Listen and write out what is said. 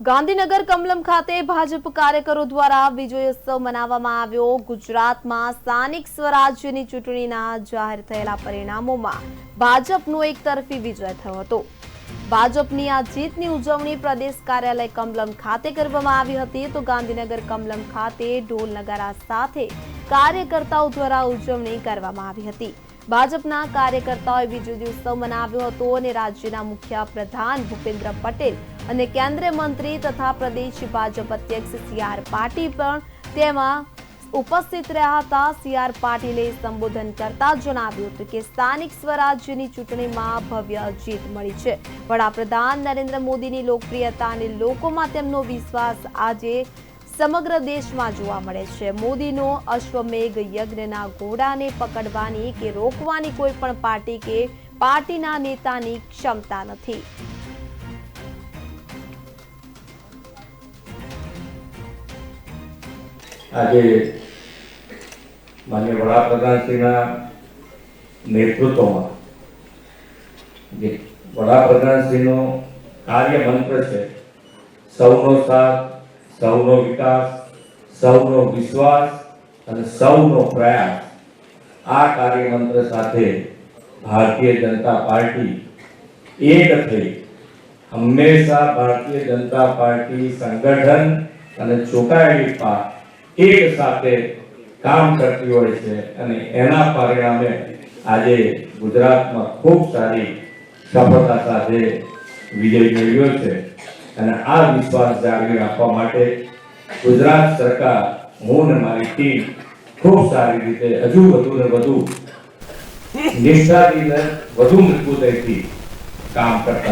ગાંધીનગર કમલમ ખાતે ભાજપ કાર્યકરો દ્વારા વિજયોત્સવ મનાવવામાં આવ્યો। ગુજરાતમાં સ્થાનિક સ્વરાજ્યની ચૂંટણીના જાહેર થયેલા પરિણામોમાં ભાજપનો એકતરફી વિજય થયો હતો। ભાજપની આ જીતની ઉજવણી પ્રદેશ કાર્યાલય કમલમ ખાતે કરવામાં આવી હતી। તો ગાંધીનગર કમલમ ખાતે ઢોલ નગારા સાથે કાર્યકર્તાઓ દ્વારા ઉજવણી કરવામાં આવી હતી। ભાજપના કાર્યકર્તાઓએ વિજયોત્સવ મનાવ્યો હતો અને રાજ્યના મુખ્ય પ્રધાન ભૂપેન્દ્ર પટેલ અને કેન્દ્રીય મંત્રી તથા પ્રદેશ ભાજપ અધ્યક્ષ સી.આર. પાટીલ પણ તેમાં ઉપસ્થિત રહ્યા હતા। સી.આર. પાટીલે સંબોધન કરતા જણાવ્યું હતું કે સ્થાનિક સ્વરાજ્યની ચૂંટણીમાં ભવ્ય જીત મળી છે। વડાપ્રધાન નરેન્દ્ર મોદીની લોકપ્રિયતા અને લોકોમાં તેમનો વિશ્વાસ આજે સમગ્ર દેશમાં જોવા મળે છે। મોદીનો અશ્વમેઘ યજ્ઞના ઘોડાને પકડવાની કે રોકવાની કોઈ પણ પાર્ટી કે પાર્ટીના નેતાની ક્ષમતા નથી। આજે માનनीय વડાપ્રધાનશ્રીના નેતૃત્વમાં જે વડાપ્રધાનશ્રીનો કાર્ય મંત્ર છે સૌનો સાથ, સૌનો વિકાસ, સૌનો વિશ્વાસ અને સૌનો પ્રયાસ, આ કાર્ય મંત્ર સાથે ભારતીય જનતા પાર્ટી એક થઈ હંમેશા ભારતીય જનતા પાર્ટી સંગઠન અને ચૂંટાયેલી પાર્ટી એક સાથે કામ કરતી હોય છે અને એના પરિણામે આજે ગુજરાતમાં ખૂબ સારી સફળતા સાથે વિજય મેળવ્યો છે। અને આ વિશ્વાસ જાળવી રાખવા માટે ગુજરાત સરકાર, હું અને મારી ટીમ ખૂબ સારી રીતે હજુ વધુ ને વધુ નિષ્ઠાથી વધુ મજબૂતાઈથી કામ કરતા